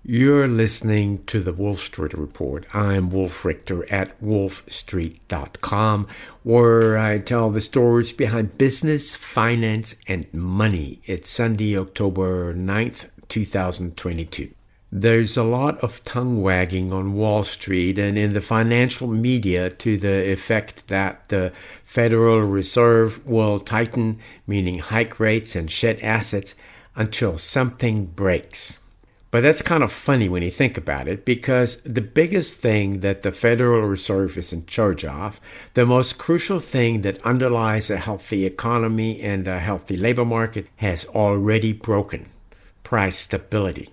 You're listening to the Wolf Street Report. I'm Wolf Richter at WOLFSTREET.com, where I tell the stories behind business, finance, and money. It's Sunday, October 9th, 2022. There's a lot of tongue wagging on Wall Street and in the financial media to the effect that the Federal Reserve will tighten, meaning hike rates and shed assets, until something breaks. But that's kind of funny when you think about it, because the biggest thing that the Federal Reserve is in charge of, the most crucial thing that underlies a healthy economy and a healthy labor market, has already broken: price stability.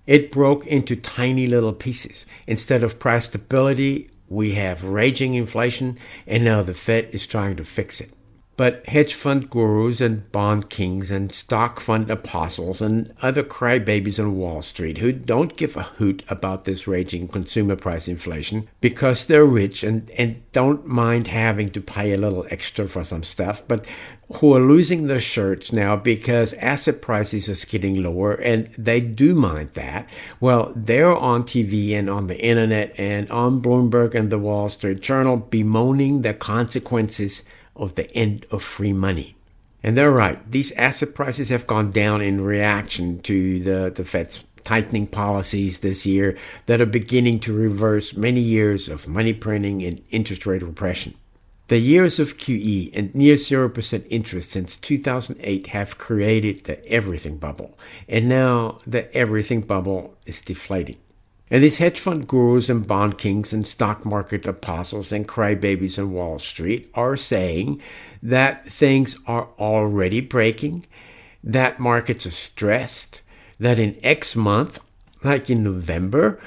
It broke into tiny little pieces. Instead of price stability, we have raging inflation, and now the Fed is trying to fix it. But hedge fund gurus and bond kings and stock fund apostles and other crybabies on Wall Street who don't give a hoot about this raging consumer price inflation because they're rich and don't mind having to pay a little extra for some stuff, but who are losing their shirts now because asset prices are getting lower, and they do mind that. Well, they're on TV and on the internet and on Bloomberg and the Wall Street Journal bemoaning the consequences of the end of free money. And they're right. These asset prices have gone down in reaction to the Fed's tightening policies this year that are beginning to reverse many years of money printing and interest rate repression. The years of QE and near 0% interest since 2008 have created the everything bubble. And now the everything bubble is deflating. And these hedge fund gurus and bond kings and stock market apostles and crybabies on Wall Street are saying that things are already breaking, that markets are stressed, that in X month, like in November,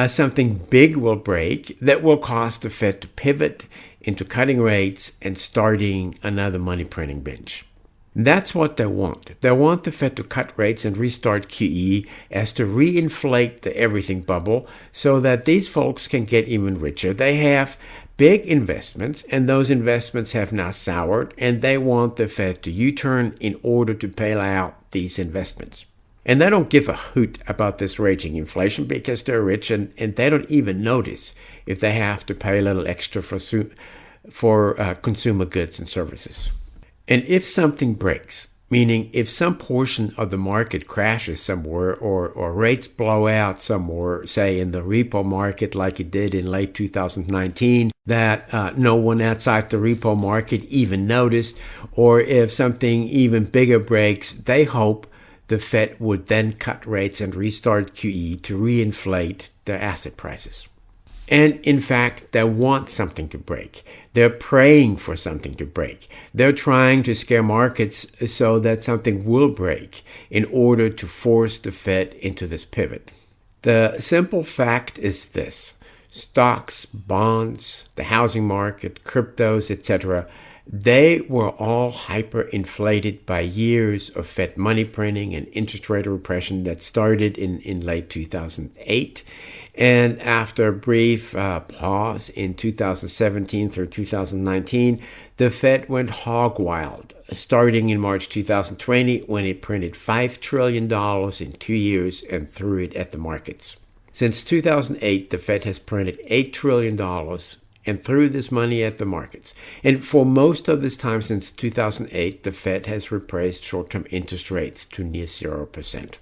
something big will break that will cause the Fed to pivot into cutting rates and starting another money printing binge. That's what they want. They want the Fed to cut rates and restart QE as to reinflate the everything bubble so that these folks can get even richer. They have big investments, and those investments have now soured, and they want the Fed to U-turn in order to bail out these investments. And they don't give a hoot about this raging inflation because they're rich, and they don't even notice if they have to pay a little extra for consumer goods and services. And if something breaks, meaning if some portion of the market crashes somewhere or rates blow out somewhere, say in the repo market like it did in late 2019, that no one outside the repo market even noticed, or if something even bigger breaks, they hope the Fed would then cut rates and restart QE to reinflate their asset prices. And in fact, they want something to break. They're praying for something to break. They're trying to scare markets so that something will break in order to force the Fed into this pivot. The simple fact is this: stocks, bonds, the housing market, cryptos, etc., they were all hyperinflated by years of Fed money printing and interest rate repression that started in late 2008. And after a brief pause in 2017 through 2019, the Fed went hog wild, starting in March 2020 when it printed $5 trillion in 2 years and threw it at the markets. Since 2008, the Fed has printed $8 trillion and threw this money at the markets. And for most of this time since 2008, the Fed has repriced short-term interest rates to near 0%.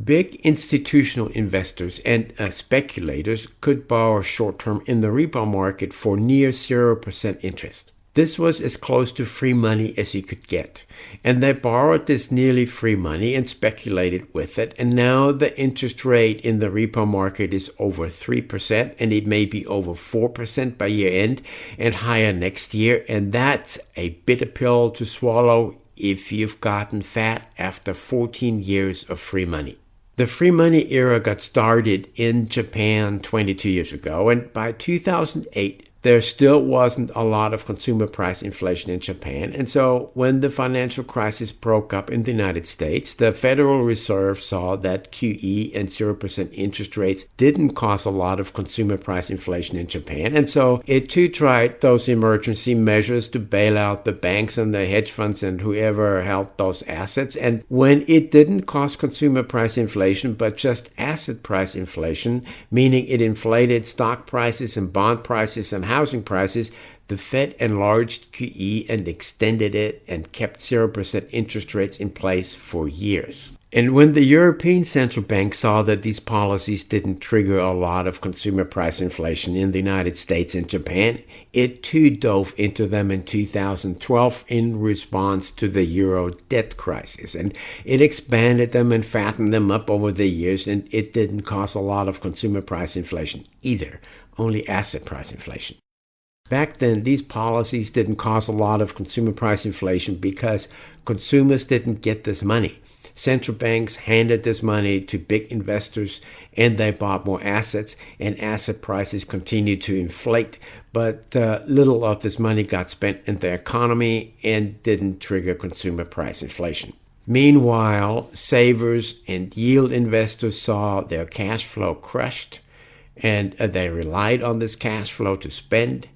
Big institutional investors and speculators could borrow short-term in the repo market for near 0% interest. This was as close to free money as you could get. And they borrowed this nearly free money and speculated with it. And now the interest rate in the repo market is over 3%, and it may be over 4% by year end and higher next year. And that's a bitter pill to swallow if you've gotten fat after 14 years of free money. The free money era got started in Japan 22 years ago, and by 2008, there still wasn't a lot of consumer price inflation in Japan. And so when the financial crisis broke up in the United States, the Federal Reserve saw that QE and 0% interest rates didn't cause a lot of consumer price inflation in Japan. And so it too tried those emergency measures to bail out the banks and the hedge funds and whoever held those assets. And when it didn't cause consumer price inflation, but just asset price inflation, meaning it inflated stock prices and bond prices and housing prices, the Fed enlarged QE and extended it and kept 0% interest rates in place for years. And when the European Central Bank saw that these policies didn't trigger a lot of consumer price inflation in the United States and Japan, it too dove into them in 2012 in response to the euro debt crisis. And it expanded them and fattened them up over the years, and it didn't cause a lot of consumer price inflation either, only asset price inflation. Back then, these policies didn't cause a lot of consumer price inflation because consumers didn't get this money. Central banks handed this money to big investors and they bought more assets, and asset prices continued to inflate. But little of this money got spent in the economy and didn't trigger consumer price inflation. Meanwhile, savers and yield investors saw their cash flow crushed, and they relied on this cash flow to spend,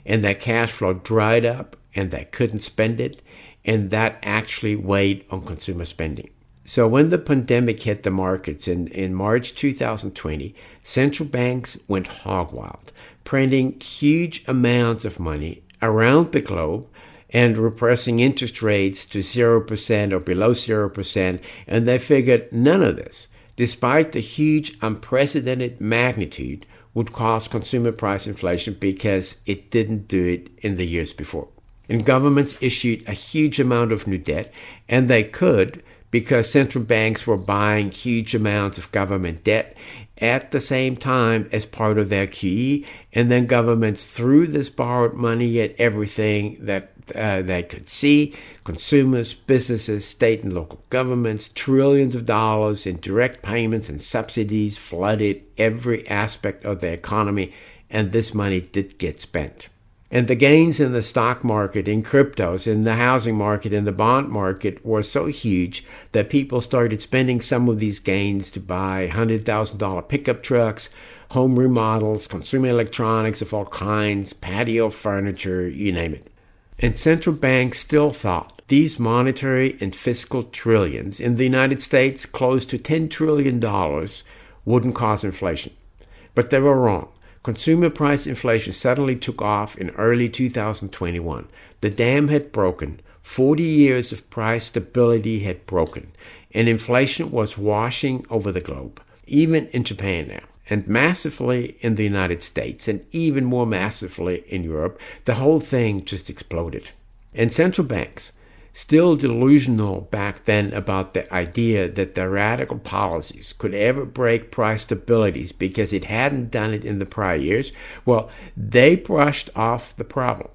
and that cash flow dried up and they couldn't spend it, and that actually weighed on consumer spending. So when the pandemic hit the markets in March 2020, central banks went hog wild, printing huge amounts of money around the globe and repressing interest rates to 0% or below 0%. And they figured none of this, despite the huge unprecedented magnitude, would cause consumer price inflation because it didn't do it in the years before. And governments issued a huge amount of new debt, and they could because central banks were buying huge amounts of government debt at the same time as part of their QE, and then governments threw this borrowed money at everything that they could see: consumers, businesses, state and local governments. Trillions of dollars in direct payments and subsidies flooded every aspect of the economy, and this money did get spent. And the gains in the stock market, in cryptos, in the housing market, in the bond market were so huge that people started spending some of these gains to buy $100,000 pickup trucks, home remodels, consumer electronics of all kinds, patio furniture, you name it. And central banks still thought these monetary and fiscal trillions, in the United States close to $10 trillion, wouldn't cause inflation. But they were wrong. Consumer price inflation suddenly took off in early 2021. The dam had broken. 40 years of price stability had broken. And inflation was washing over the globe, even in Japan now, and massively in the United States, and even more massively in Europe. The whole thing just exploded. And central banks, still delusional back then about the idea that their radical policies could ever break price stability because it hadn't done it in the prior years, well, they brushed off the problem.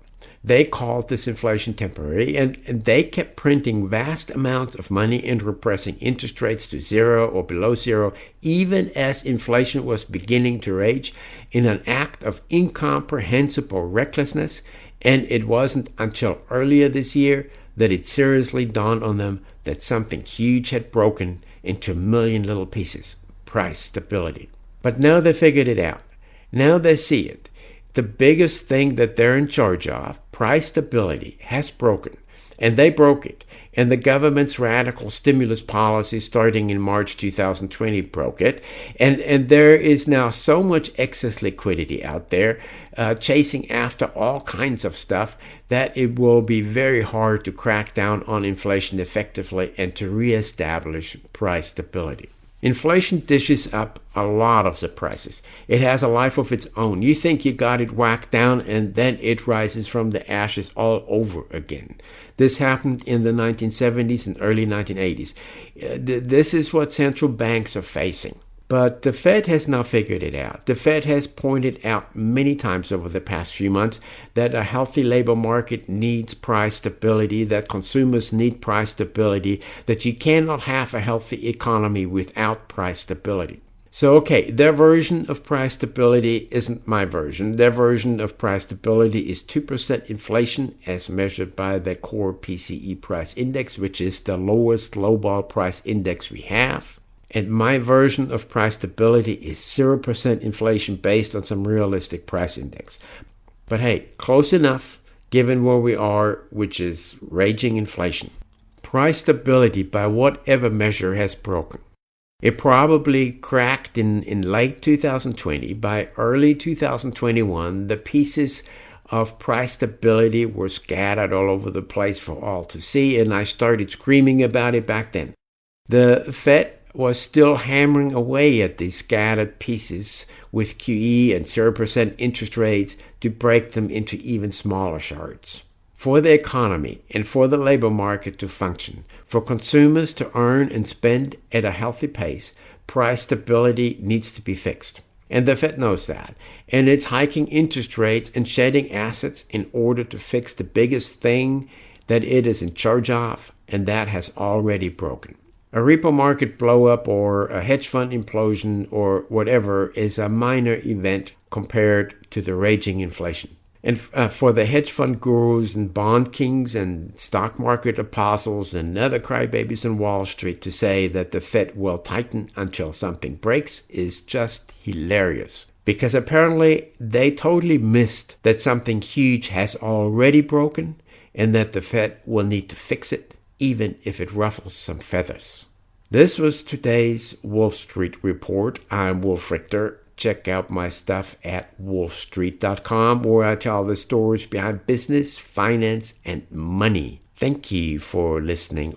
They called this inflation temporary, and they kept printing vast amounts of money and repressing interest rates to zero or below zero, even as inflation was beginning to rage, in an act of incomprehensible recklessness. And it wasn't until earlier this year that it seriously dawned on them that something huge had broken into a million little pieces: price stability. But now they figured it out. Now they see it. The biggest thing that they're in charge of, price stability, has broken. And they broke it. And the government's radical stimulus policy starting in March 2020 broke it. And there is now so much excess liquidity out there chasing after all kinds of stuff that it will be very hard to crack down on inflation effectively and to reestablish price stability. Inflation dishes up a lot of the prices. It has a life of its own. You think you got it whacked down, and then it rises from the ashes all over again. This happened in the 1970s and early 1980s. This is what central banks are facing. But the Fed has now figured it out. The Fed has pointed out many times over the past few months that a healthy labor market needs price stability, that consumers need price stability, that you cannot have a healthy economy without price stability. So, okay, their version of price stability isn't my version. Their version of price stability is 2% inflation as measured by the core PCE price index, which is the lowest lowball price index we have. And my version of price stability is 0% inflation based on some realistic price index. But hey, close enough given where we are, which is raging inflation. Price stability by whatever measure has broken. It probably cracked in late 2020. By early 2021, the pieces of price stability were scattered all over the place for all to see, and I started screaming about it back then. The Fed was still hammering away at these scattered pieces with QE and 0% interest rates to break them into even smaller shards. For the economy and for the labor market to function, for consumers to earn and spend at a healthy pace, price stability needs to be fixed. And the Fed knows that. And it's hiking interest rates and shedding assets in order to fix the biggest thing that it is in charge of, and that has already broken. A repo market blow-up or a hedge fund implosion or whatever is a minor event compared to the raging inflation. And for the hedge fund gurus and bond kings and stock market apostles and other crybabies on Wall Street to say that the Fed will tighten until something breaks is just hilarious. Because apparently they totally missed that something huge has already broken and that the Fed will need to fix it even if it ruffles some feathers. This was today's Wolf Street Report. I'm Wolf Richter. Check out my stuff at WOLFSTREET.com, where I tell the stories behind business, finance, and money. Thank you for listening.